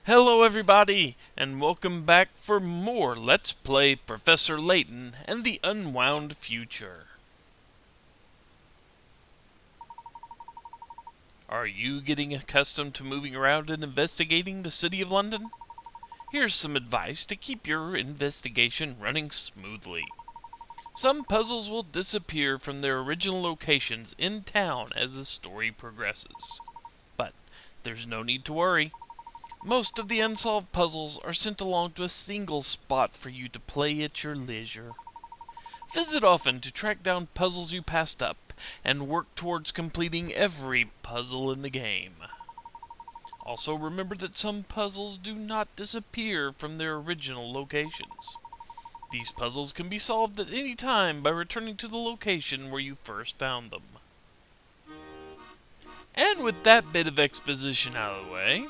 Hello everybody, and welcome back for more Let's Play Professor Layton and the Unwound Future. Are you getting accustomed to moving around and investigating the City of London? Here's some advice to keep your investigation running smoothly. Some puzzles will disappear from their original locations in town as the story progresses. But there's no need to worry. Most of the unsolved puzzles are sent along to a single spot for you to play at your leisure. Visit often to track down puzzles you passed up and work towards completing every puzzle in the game. Also remember that some puzzles do not disappear from their original locations. These puzzles can be solved at any time by returning to the location where you first found them. And with that bit of exposition out of the way,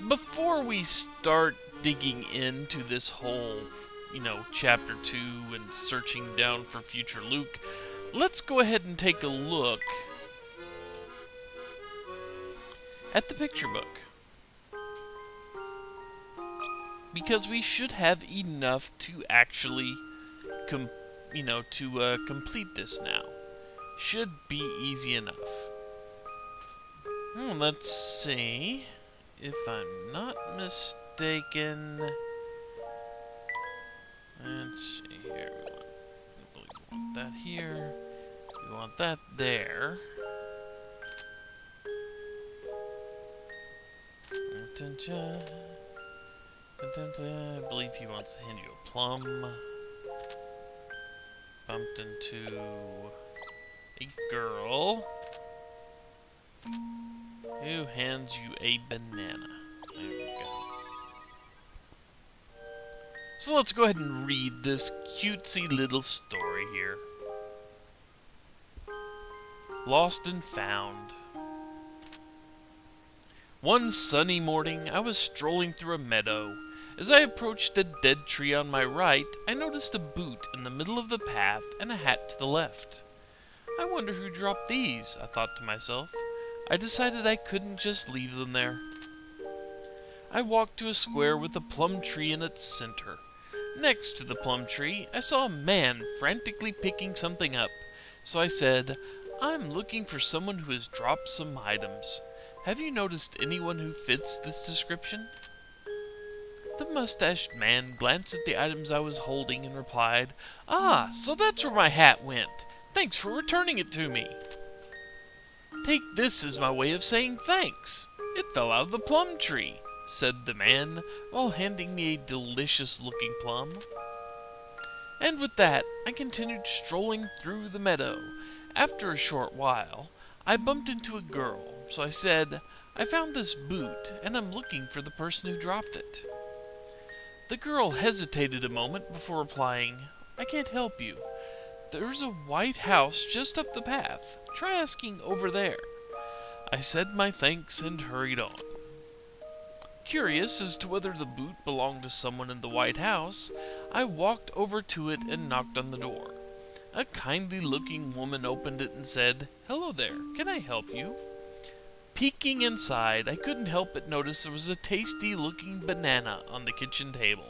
before we start digging into this whole, chapter 2 and searching down for future Luke, let's go ahead and take a look at the picture book. Because we should have enough to actually, complete this now. Should be easy enough. Let's see. If I'm not mistaken, let's see here. We want that here. We want that there. I believe he wants to hand you a plum. Bumped into a girl who hands you a banana. There we go. So let's go ahead and read this cutesy little story here. Lost and Found. One sunny morning, I was strolling through a meadow. As I approached a dead tree on my right, I noticed a boot in the middle of the path and a hat to the left. I wonder who dropped these, I thought to myself. I decided I couldn't just leave them there. I walked to a square with a plum tree in its center. Next to the plum tree, I saw a man frantically picking something up. So I said, "I'm looking for someone who has dropped some items. Have you noticed anyone who fits this description?" The mustached man glanced at the items I was holding and replied, "Ah, so that's where my hat went. Thanks for returning it to me." "Take this as my way of saying thanks. It fell out of the plum tree," said the man, while handing me a delicious-looking plum. And with that, I continued strolling through the meadow. After a short while, I bumped into a girl, so I said, "I found this boot, and I'm looking for the person who dropped it." The girl hesitated a moment before replying, "I can't help you. There's a white house just up the path. Try asking over there." I said my thanks and hurried on. Curious as to whether the boot belonged to someone in the white house, I walked over to it and knocked on the door. A kindly-looking woman opened it and said, "Hello there, can I help you?" Peeking inside, I couldn't help but notice there was a tasty-looking banana on the kitchen table.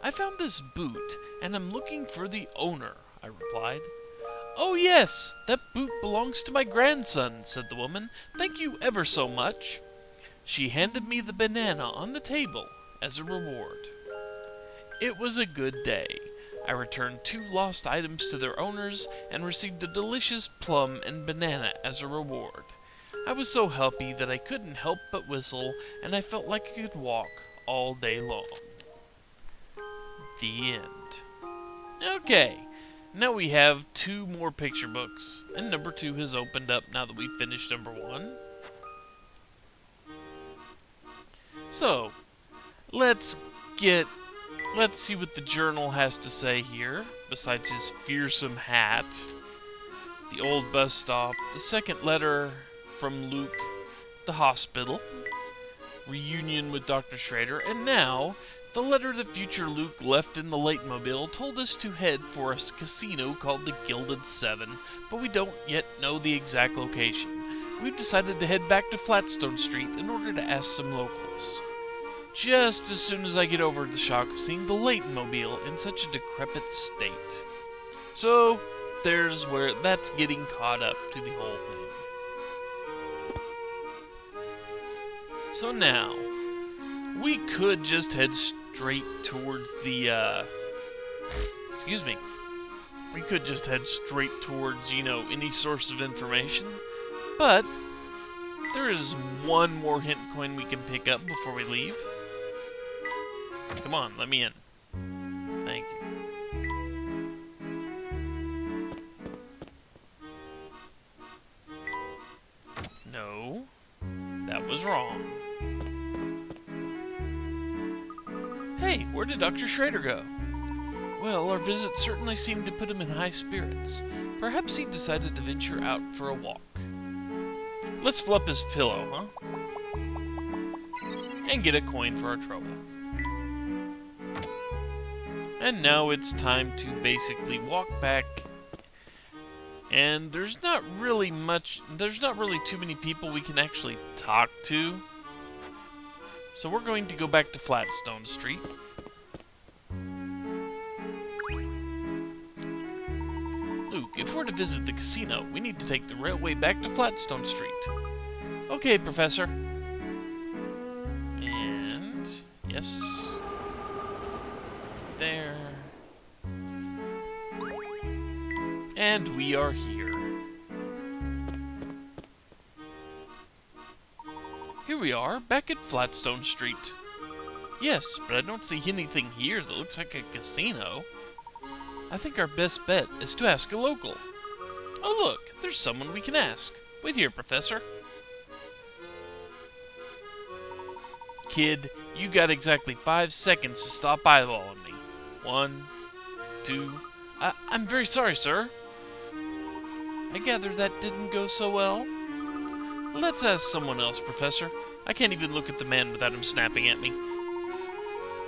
"I found this boot, and I'm looking for the owner," I replied. "Oh yes, that boot belongs to my grandson," said the woman. "Thank you ever so much." She handed me the banana on the table as a reward. It was a good day. I returned 2 lost items to their owners and received a delicious plum and banana as a reward. I was so happy that I couldn't help but whistle, and I felt like I could walk all day long. The end. Okay, now we have 2 more picture books, and number 2 has opened up now that we've finished number 1. So, let's see what the journal has to say here, besides his fearsome hat, the old bus stop, the second letter from Luke, the hospital, reunion with Dr. Schrader, and now the letter the future Luke left in the Layton-mobile told us to head for a casino called the Gilded Seven, but we don't yet know the exact location. we've decided to head back to Flatstone Street in order to ask some locals. Just as soon as I get over the shock of seeing the Layton mobile in such a decrepit state. So, there's where that's getting caught up to the whole thing. So now, we could just head straight towards the, excuse me. We could just head straight towards, any source of information. But, there is one more hint coin we can pick up before we leave. Come on, let me in. Thank you. No, that was wrong. Hey, where did Dr. Schrader go? Well, our visit certainly seemed to put him in high spirits. Perhaps he decided to venture out for a walk. Let's flip his pillow, huh? And get a coin for our trouble. And now it's time to basically walk back. And there's not really too many people we can actually talk to. So we're going to go back to Flatstone Street. Luke, if we're to visit the casino, we need to take the railway back to Flatstone Street. Okay, Professor. And yes. There. And we are here. Here we are, back at Flatstone Street. Yes, but I don't see anything here that looks like a casino. I think our best bet is to ask a local. Oh look, there's someone we can ask. Wait here, Professor. Kid, you got exactly 5 seconds to stop eyeballing me. 1, 2... I'm very sorry, sir. I gather that didn't go so well. Let's ask someone else, Professor. I can't even look at the man without him snapping at me.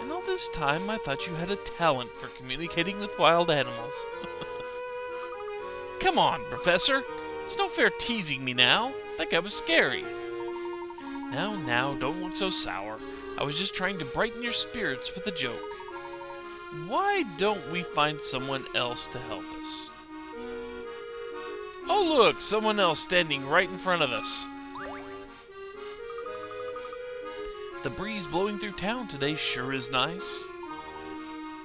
And all this time, I thought you had a talent for communicating with wild animals. Come on, Professor. It's no fair teasing me now. That guy was scary. Now, don't look so sour. I was just trying to brighten your spirits with a joke. Why don't we find someone else to help us? Oh look, someone else standing right in front of us. The breeze blowing through town today sure is nice.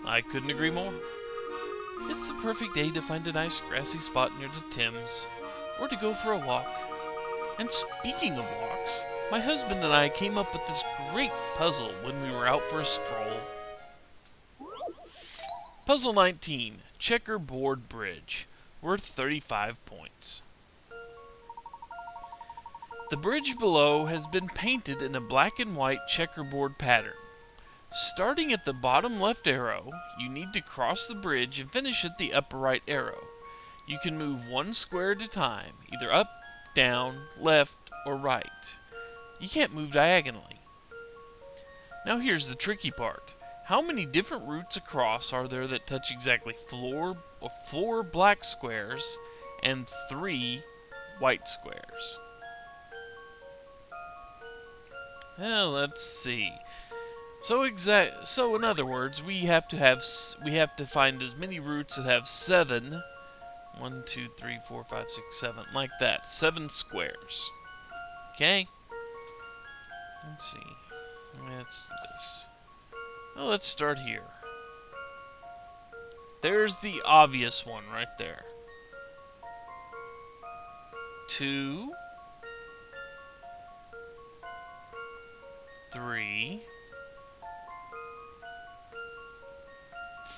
I couldn't agree more. It's the perfect day to find a nice grassy spot near the Thames, or to go for a walk. And speaking of walks, my husband and I came up with this great puzzle when we were out for a stroll. Puzzle 19, Checkerboard Bridge, worth 35 points. The bridge below has been painted in a black and white checkerboard pattern. Starting at the bottom left arrow, you need to cross the bridge and finish at the upper right arrow. You can move one square at a time, either up, down, left, or right. You can't move diagonally. Now here's the tricky part. How many different routes across are there that touch exactly four black squares and 3 white squares? Well, let's see. So in other words, we have to find as many routes that have 7. 1, 2, 3, 4, 5, 6, 7, like that. 7 squares. Okay. Let's see. Let's do this. Well, let's start here. There's the obvious one right there. 2, 3,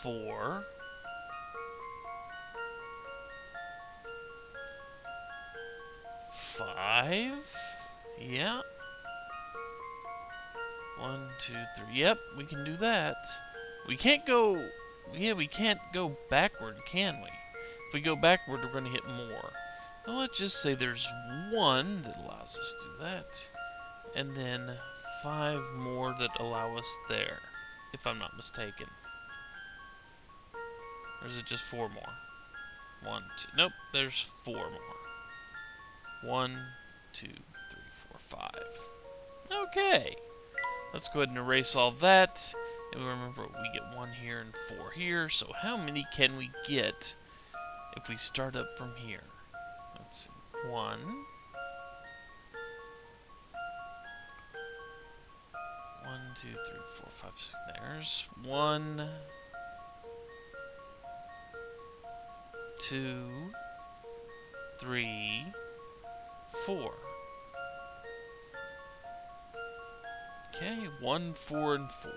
4, 5. Yeah. 1, 2, 3. Yep, we can do that. We can't go... Yeah, we can't go backward, can we? If we go backward, we're going to hit more. Well, let's just say there's 1 that allows us to do that. And then 5 more that allow us there, if I'm not mistaken. Or is it just 4 more? 1, 2... Nope, there's 4 more. 1, 2, 3, 4, 5. Okay. Let's go ahead and erase all that. And remember, we get 1 here and 4 here. So how many can we get if we start up from here? Let's see. 1. 1, 2, 3, 4, 5, 6. There's 1, 2, 3, 4. Okay, 1, 4, and 4.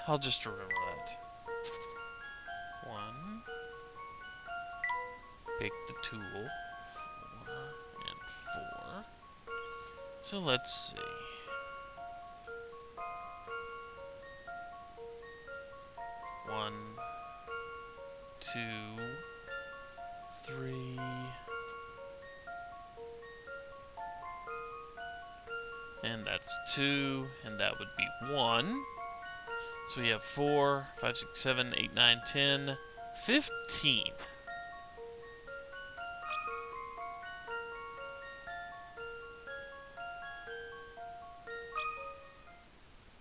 I'll just remember that. 1. Pick the tool. 4 and 4. So let's see. 1, 2, 3. And that's 2, and that would be 1. So we have 4, 5, 6, 7, 8, 9, 10, 15.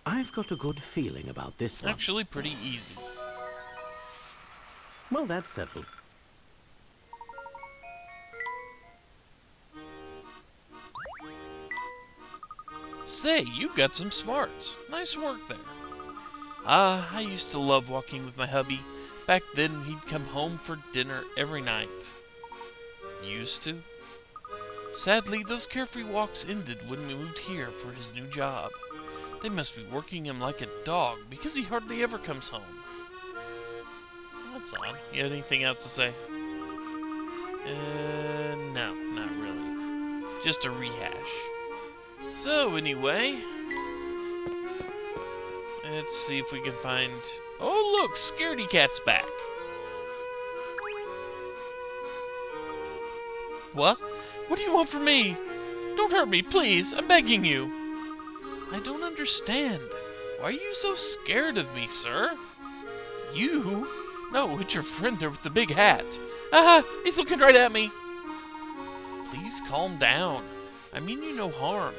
I've got a good feeling about this one. Actually, pretty easy. Well, that's settled. Say, you got some smarts. Nice work there. I used to love walking with my hubby. Back then, he'd come home for dinner every night. Used to. Sadly, those carefree walks ended when we moved here for his new job. They must be working him like a dog because he hardly ever comes home. That's odd. You have anything else to say? No, not really. Just a rehash. So, anyway, let's see if we can find... Oh, look! Scaredy Cat's back! What? What do you want from me? Don't hurt me, please! I'm begging you! I don't understand. Why are you so scared of me, sir? You? No, it's your friend there with the big hat. Aha! He's looking right at me! Please calm down. I mean you no harm.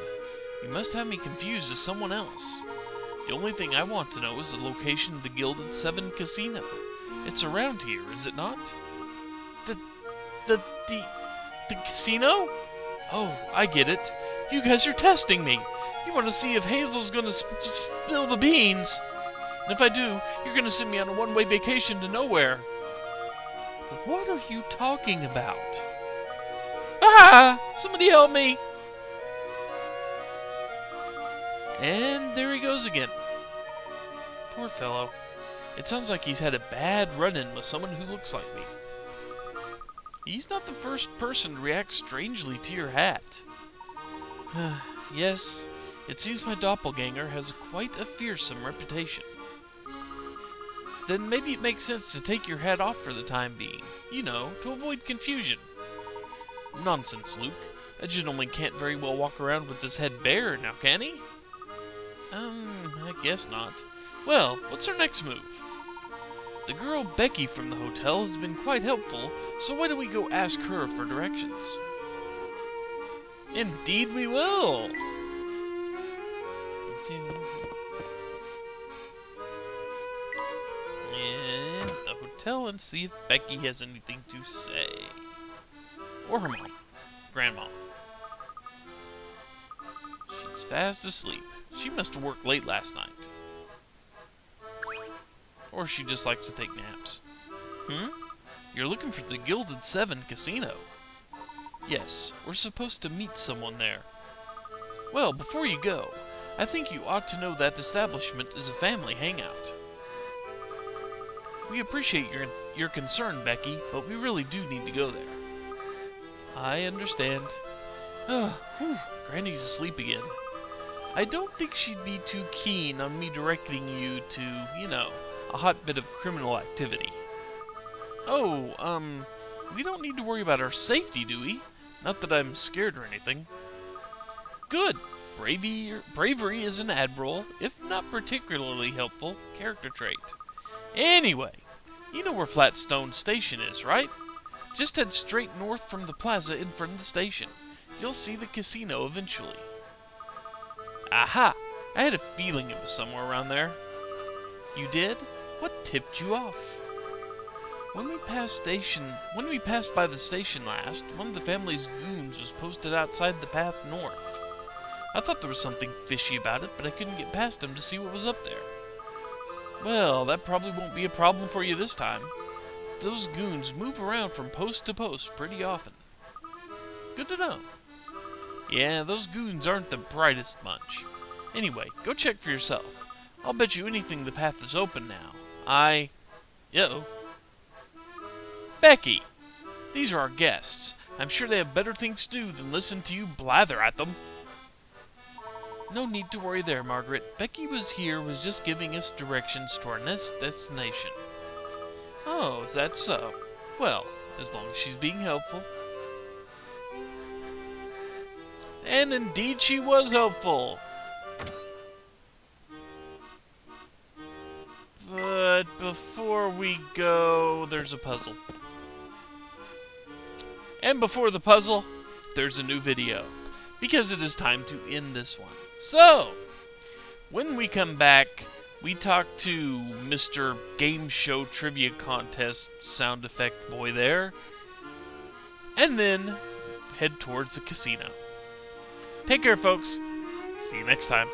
You must have me confused with someone else. The only thing I want to know is the location of the Gilded 7 Casino. It's around here, is it not? The casino? Oh, I get it. You guys are testing me. You want to see if Hazel's gonna spill the beans. And if I do, you're gonna send me on a one-way vacation to nowhere. What are you talking about? Ah! Somebody help me! And there he goes again. Poor fellow. It sounds like he's had a bad run-in with someone who looks like me. He's not the first person to react strangely to your hat. Yes, it seems my doppelganger has quite a fearsome reputation. Then maybe it makes sense to take your hat off for the time being. You know, to avoid confusion. Nonsense, Luke. A gentleman can't very well walk around with his head bare, now can he? I guess not. Well, what's our next move? The girl Becky from the hotel has been quite helpful, so why don't we go ask her for directions? Indeed we will! And the hotel and see if Becky has anything to say. Or her mom. Grandma. She's fast asleep. She must have worked late last night. Or she just likes to take naps. You're looking for the Gilded 7 Casino. Yes, we're supposed to meet someone there. Well, before you go, I think you ought to know that establishment is a family hangout. We appreciate your concern, Becky, but we really do need to go there. I understand. Granny's asleep again. I don't think she'd be too keen on me directing you to, a hotbed of criminal activity. Oh, we don't need to worry about our safety, do we? Not that I'm scared or anything. Good. Bravery is an admirable, if not particularly helpful, character trait. Anyway, you know where Flatstone Station is, right? Just head straight north from the plaza in front of the station. You'll see the casino eventually. Aha! I had a feeling it was somewhere around there. You did? What tipped you off? When we passed by the station last, one of the family's goons was posted outside the path north. I thought there was something fishy about it, but I couldn't get past him to see what was up there. Well, that probably won't be a problem for you this time. Those goons move around from post to post pretty often. Good to know. Yeah, those goons aren't the brightest bunch. Anyway, go check for yourself. I'll bet you anything the path is open now. Uh-oh. Becky! These are our guests. I'm sure they have better things to do than listen to you blather at them. No need to worry there, Margaret. Becky was just giving us directions to our next destination. Oh, is that so? Well, as long as she's being helpful. And indeed she was helpful. But before we go, there's a puzzle. And before the puzzle, there's a new video. Because it is time to end this one. So, when we come back, we talk to Mr. Game Show Trivia Contest sound effect boy there. And then head towards the casino. Take care, folks. See you next time.